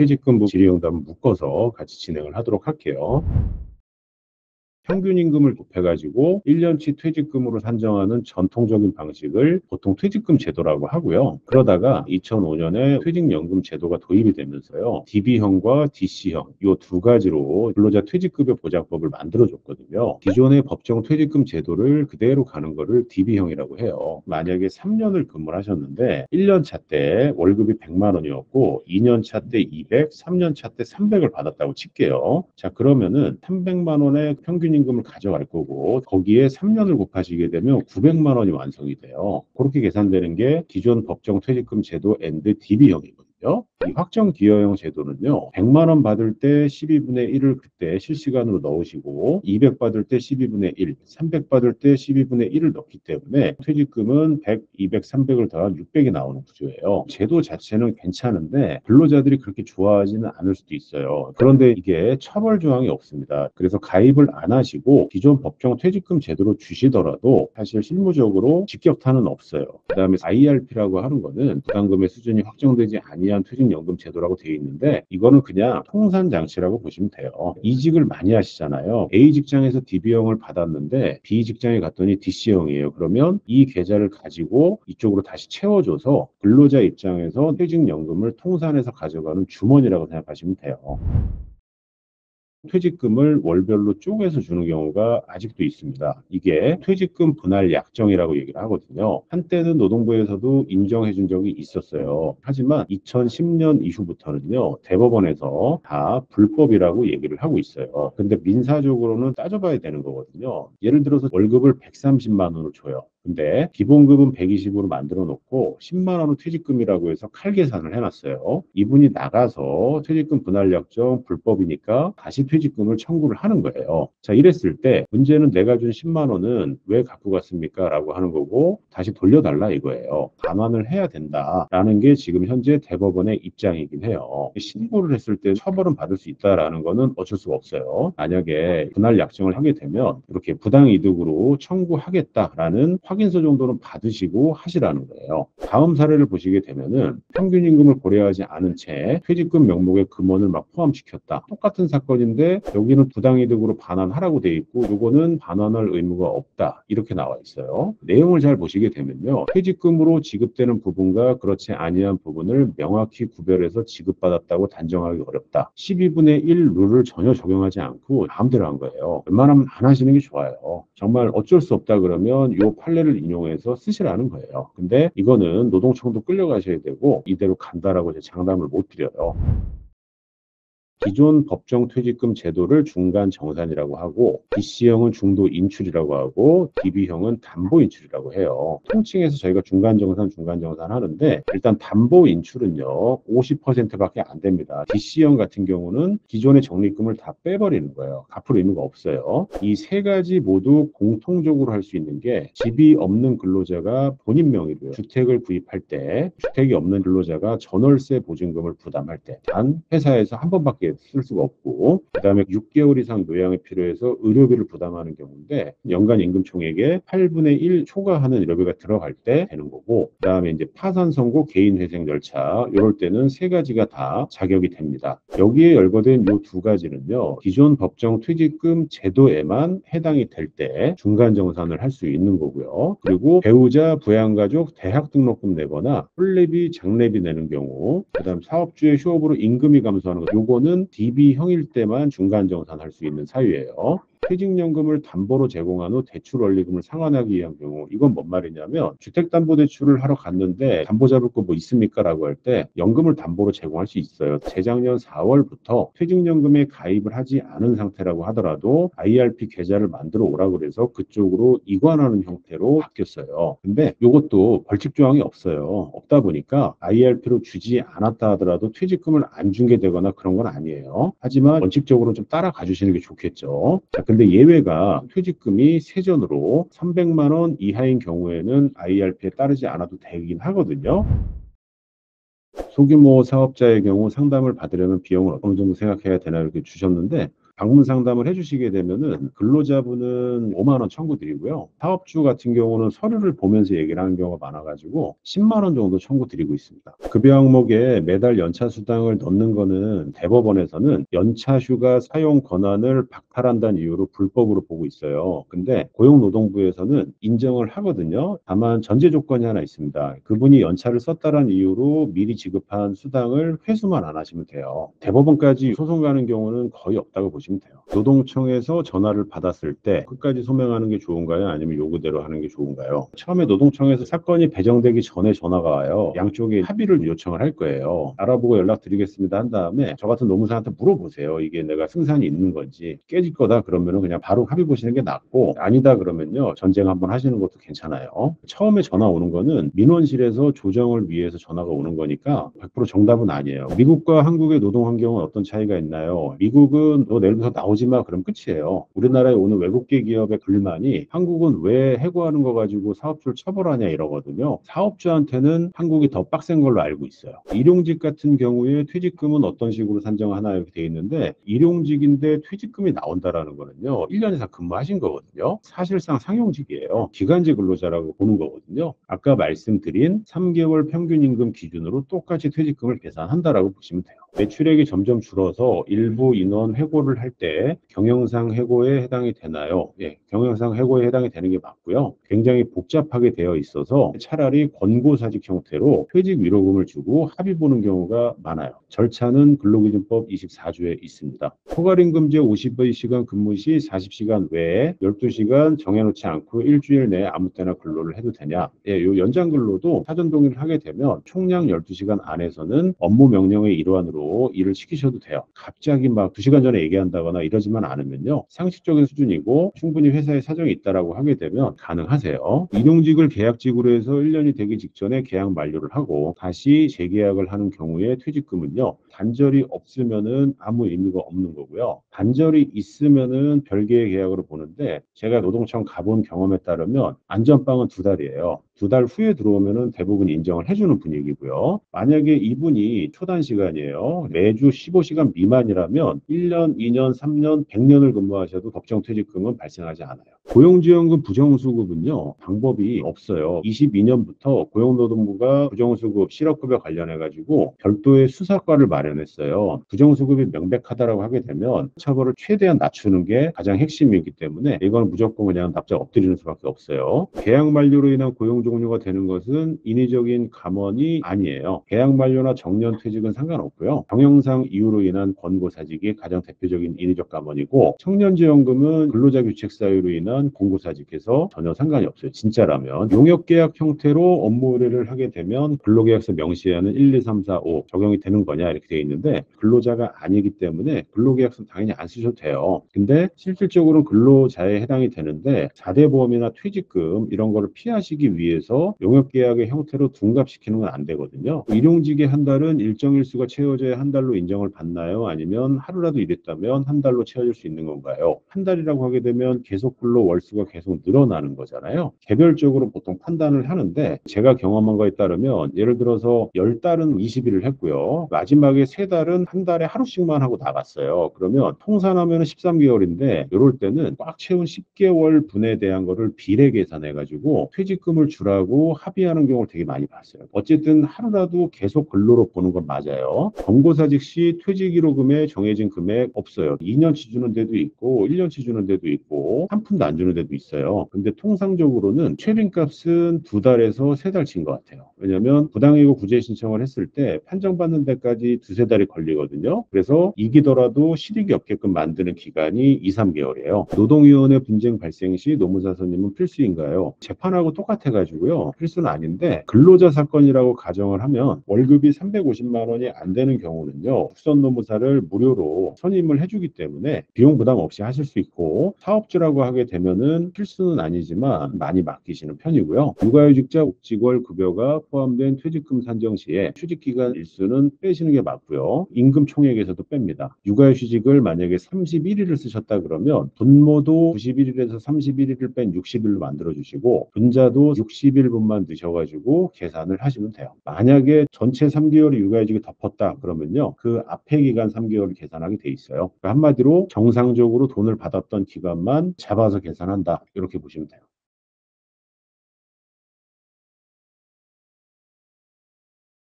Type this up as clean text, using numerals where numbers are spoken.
퇴직금 질의응답을 묶어서 같이 진행을 하도록 할게요. 평균 임금을 곱해가지고 1년치 퇴직금으로 산정하는 전통적인 방식을 보통 퇴직금 제도라고 하고요. 그러다가 2005년에 퇴직연금 제도가 도입이 되면서요. DB형과 DC형 이 두 가지로 근로자 퇴직급여 보장법을 만들어줬거든요. 기존의 법정 퇴직금 제도를 그대로 가는 거를 DB형이라고 해요. 만약에 3년을 근무를 하셨는데 1년 차 때 월급이 100만 원이었고 2년 차 때 200, 3년 차 때 300을 받았다고 칠게요. 자, 그러면은 300만 원의 평균 임금을 가져갈 거고 거기에 3년을 곱하시게 되면 900만 원이 완성이 돼요. 그렇게 계산되는 게 기존 법정 퇴직금 제도 앤드 DB형이거든요. 이 확정 기여형 제도는요. 100만 원 받을 때 12분의 1을 그때 실시간으로 넣으시고 200 받을 때 12분의 1, 300 받을 때 12분의 1을 넣기 때문에 퇴직금은 100, 200, 300을 더한 600이 나오는 구조예요. 제도 자체는 괜찮은데 근로자들이 그렇게 좋아하지는 않을 수도 있어요. 그런데 이게 처벌 조항이 없습니다. 그래서 가입을 안 하시고 기존 법정 퇴직금 제도로 주시더라도 사실 실무적으로 직격탄은 없어요. 그다음에 IRP라고 하는 거는 부담금의 수준이 확정되지 아니한 퇴직연금 제도라고 되어 있는데 이거는 그냥 통산 장치라고 보시면 돼요. 이직을 많이 하시잖아요. A 직장에서 DB형을 받았는데 B 직장에 갔더니 DC형이에요. 그러면 이 계좌를 가지고 이쪽으로 다시 채워줘서 근로자 입장에서 퇴직연금을 통산해서 가져가는 주머니라고 생각하시면 돼요. 퇴직금을 월별로 쪼개서 주는 경우가 아직도 있습니다. 이게 퇴직금 분할 약정이라고 얘기를 하거든요. 한때는 노동부에서도 인정해 준 적이 있었어요. 하지만 2010년 이후부터는요, 대법원에서 다 불법이라고 얘기를 하고 있어요. 근데 민사적으로는 따져봐야 되는 거거든요. 예를 들어서 월급을 130만 원을 줘요. 근데 기본급은 120으로 만들어 놓고 10만 원은 퇴직금이라고 해서 칼 계산을 해놨어요. 이분이 나가서 퇴직금 분할 약정 불법이니까 다시 퇴직금을 청구를 하는 거예요. 자, 이랬을 때 문제는 내가 준 10만 원은 왜 갖고 갔습니까? 라고 하는 거고 다시 돌려달라 이거예요. 반환을 해야 된다라는 게 지금 현재 대법원의 입장이긴 해요. 신고를 했을 때 처벌은 받을 수 있다라는 거는 어쩔 수가 없어요. 만약에 분할 약정을 하게 되면 이렇게 부당이득으로 청구하겠다라는 확인서 정도는 받으시고 하시라는 거예요. 다음 사례를 보시게 되면은 평균 임금을 고려하지 않은 채 퇴직금 명목에 금원을 막 포함시켰다. 똑같은 사건인데 여기는 부당이득으로 반환하라고 돼 있고 요거는 반환할 의무가 없다. 이렇게 나와 있어요. 내용을 잘 보시게 되면요. 퇴직금으로 지급되는 부분과 그렇지 아니한 부분을 명확히 구별해서 지급받았다고 단정하기 어렵다. 12분의 1 룰을 전혀 적용하지 않고 마음대로 한 거예요. 웬만하면 안 하시는 게 좋아요. 정말 어쩔 수 없다 그러면 요 판례를 인용해서 쓰시라는 거예요. 근데 이거는 노동청도 끌려가셔야 되고 이대로 간다라고 제 장담을 못 드려요. 기존 법정 퇴직금 제도를 중간 정산이라고 하고 DC형은 중도 인출이라고 하고 DB형은 담보 인출이라고 해요. 통칭해서 저희가 중간 정산 하는데 일단 담보 인출은요 50%밖에 안 됩니다. DC형 같은 경우는 기존의 적립금을 다 빼버리는 거예요. 갚을 의무가 없어요. 이 세 가지 모두 공통적으로 할 수 있는 게 집이 없는 근로자가 본인 명의로 주택을 구입할 때 주택이 없는 근로자가 전월세 보증금을 부담할 때 단 회사에서 한 번밖에 쓸 수가 없고 그다음에 6개월 이상 요양이 필요해서 의료비를 부담하는 경우인데 연간 임금 총액의 8분의 1 초과하는 의료비가 들어갈 때 되는 거고 그다음에 이제 파산 선고 개인 회생 절차 이럴 때는 세 가지가 다 자격이 됩니다. 여기에 열거된 이 두 가지는요. 기존 법정 퇴직금 제도에만 해당이 될 때 중간 정산을 할 수 있는 거고요. 그리고 배우자, 부양가족, 대학 등록금 내거나 혼례비, 장례비 내는 경우 그다음 사업주의 휴업으로 임금이 감소하는 거 요거는 DB형일 때만 중간정산할 수 있는 사유예요. 퇴직연금을 담보로 제공한 후 대출 원리금을 상환하기 위한 경우 이건 뭔 말이냐면 주택담보대출을 하러 갔는데 담보 잡을 거 뭐 있습니까? 라고 할 때 연금을 담보로 제공할 수 있어요. 재작년 4월부터 퇴직연금에 가입을 하지 않은 상태라고 하더라도 IRP 계좌를 만들어 오라고 그래서 그쪽으로 이관하는 형태로 바뀌었어요. 근데 이것도 벌칙 조항이 없어요. 없다 보니까 IRP로 주지 않았다 하더라도 퇴직금을 안 준 게 되거나 그런 건 아니에요. 하지만 원칙적으로 좀 따라가 주시는 게 좋겠죠. 자, 근데 예외가 퇴직금이 세전으로 300만 원 이하인 경우에는 IRP에 따르지 않아도 되긴 하거든요. 소규모 사업자의 경우 상담을 받으려면 비용을 어느 정도 생각해야 되나 이렇게 주셨는데 방문 상담을 해주시게 되면은 근로자분은 5만 원 청구 드리고요. 사업주 같은 경우는 서류를 보면서 얘기를 하는 경우가 많아가지고 10만 원 정도 청구 드리고 있습니다. 급여 항목에 매달 연차 수당을 넣는 거는 대법원에서는 연차 휴가 사용 권한을 박탈한다는 이유로 불법으로 보고 있어요. 근데 고용노동부에서는 인정을 하거든요. 다만 전제 조건이 하나 있습니다. 그분이 연차를 썼다는 이유로 미리 지급한 수당을 회수만 안 하시면 돼요. 대법원까지 소송 가는 경우는 거의 없다고 보시면 돼요. 노동청에서 전화를 받았을 때 끝까지 소명하는 게 좋은가요? 아니면 요구대로 하는 게 좋은가요? 처음에 노동청에서 사건이 배정되기 전에 전화가 와요. 양쪽이 합의를 요청을 할 거예요. 알아보고 연락드리겠습니다 한 다음에 저 같은 노무사한테 물어보세요. 이게 내가 승산이 있는 건지. 깨질 거다 그러면은 그냥 바로 합의 보시는 게 낫고, 아니다 그러면요 전쟁 한번 하시는 것도 괜찮아요. 처음에 전화 오는 거는 민원실에서 조정을 위해서 전화가 오는 거니까 100% 정답은 아니에요. 미국과 한국의 노동 환경은 어떤 차이가 있나요? 미국은 너 내일부터 나오지 마 그럼 끝이에요. 우리나라에 오는 외국계 기업의 불만이 한국은 왜 해고하는 거 가지고 사업주를 처벌하냐 이러거든요. 사업주한테는 한국이 더 빡센 걸로 알고 있어요. 일용직 같은 경우에 퇴직금은 어떤 식으로 산정하나 이렇게 돼 있는데, 일용직인데 퇴직금이 나온다라는 거는요 1년 이상 근무하신 거거든요. 사실상 상용직이에요. 기간제 근로자라고 보는 거거든요. 아까 말씀드린 3개월 평균 임금 기준으로 똑같이 퇴직금을 계산한다라고 보시면 돼요. 매출액이 점점 줄어서 일부 인원 해고를 할 때 경영상 해고에 해당이 되나요? 예, 경영상 해고에 해당이 되는 게 맞고요. 굉장히 복잡하게 되어 있어서 차라리 권고사직 형태로 퇴직 위로금을 주고 합의 보는 경우가 많아요. 절차는 근로기준법 24조에 있습니다. 허가임금제 50시간 근무 시 40시간 외에 12시간 정해놓지 않고 일주일 내에 아무 때나 근로를 해도 되냐? 예, 요 연장 근로도 사전 동의를 하게 되면 총량 12시간 안에서는 업무 명령의 일환으로 일을 시키셔도 돼요. 갑자기 막 2시간 전에 얘기한다거나 이러지만 않으면요 상식적인 수준이고 충분히 회사에 사정이 있다라고 하게 되면 가능하세요. 일용직을 계약직으로 해서 1년이 되기 직전에 계약 만료를 하고 다시 재계약을 하는 경우에 퇴직금은요 단절이 없으면은 아무 의미가 없는 거고요. 단절이 있으면은 별개의 계약으로 보는데, 제가 노동청 가본 경험에 따르면 안전빵은 2달이에요. 2달 후에 들어오면은 대부분 인정을 해주는 분위기고요. 만약에 이분이 초단시간이에요. 매주 15시간 미만이라면 1년, 2년, 3년, 100년을 근무하셔도 법정 퇴직금은 발생하지 않아요. 고용지원금 부정수급은요 방법이 없어요. 22년부터 고용노동부가 부정수급 실업급여 관련해 가지고 별도의 수사과를 마련했어요. 부정수급이 명백하다라고 하게 되면 처벌을 최대한 낮추는 게 가장 핵심이기 때문에 이건 무조건 그냥 납작 엎드리는 수밖에 없어요. 계약 만료로 인한 고용 종료가 되는 것은 인위적인 감원이 아니에요. 계약 만료나 정년 퇴직은 상관없고요. 경영상 이유로 인한 권고사직이 가장 대표적인 인위적 감원이고, 청년지원금은 근로자 규칙 사유로 인한 공고사직해서 전혀 상관이 없어요. 진짜라면 용역계약 형태로 업무 의뢰를 하게 되면 근로계약서 명시하는 1, 2, 3, 4, 5 적용이 되는 거냐 이렇게 되어 있는데, 근로자가 아니기 때문에 근로계약서 당연히 안 쓰셔도 돼요. 근데 실질적으로는 근로자에 해당이 되는데 4대 보험이나 퇴직금 이런 거를 피하시기 위해서 용역계약의 형태로 둔갑시키는 건 안 되거든요. 일용직의 한 달은 일정 일수가 채워져야 한 달로 인정을 받나요? 아니면 하루라도 일했다면 한 달로 채워질 수 있는 건가요? 한 달이라고 하게 되면 계속 근로 월수가 계속 늘어나는 거잖아요. 개별적으로 보통 판단을 하는데, 제가 경험한 거에 따르면 예를 들어서 10달은 20일을 했고요. 마지막에 3달은 한 달에 하루씩만 하고 나갔어요. 그러면 통산하면 13개월인데 이럴 때는 꽉 채운 10개월 분에 대한 거를 비례 계산해 가지고 퇴직금을 주라고 합의하는 경우를 되게 많이 봤어요. 어쨌든 하루라도 계속 근로로 보는 건 맞아요. 권고사직 시 퇴직위로금에 정해진 금액 없어요. 2년치 주는 데도 있고 1년치 주는 데도 있고 한 푼도 안 주는 데도 있어요. 근데 통상적으로는 최빈값은 2달에서 3달 친 것 같아요. 왜냐하면 부당이고 구제 신청을 했을 때 판정받는 데까지 2-3달이 걸리거든요. 그래서 이기더라도 실익이 없게끔 만드는 기간이 2-3개월이에요. 노동위원회 분쟁 발생 시 노무사 선임은 필수인가요? 재판하고 똑같아가지고요. 필수는 아닌데, 근로자 사건이라고 가정을 하면 월급이 350만 원이 안 되는 경우는요 국선 노무사를 무료로 선임을 해주기 때문에 비용 부담 없이 하실 수 있고, 사업주라고 하게 되면은 필수는 아니지만 많이 맡기시는 편이고요. 육아휴직자 복직월 급여가 포함된 퇴직금 산정 시에 휴직기간 일수는 빼시는 게 맞고요. 임금 총액에서도 뺍니다. 육아휴직을 만약에 31일을 쓰셨다 그러면 분모도 91일에서 31일을 뺀 60일로 만들어 주시고 분자도 20일분만 넣으셔가지고 계산을 하시면 돼요. 만약에 전체 3개월이 육아휴직이 덮었다 그러면요, 그 앞에 기간 3개월을 계산하게 돼 있어요. 그러니까 한마디로 정상적으로 돈을 받았던 기간만 잡아서 계산한다, 이렇게 보시면 돼요.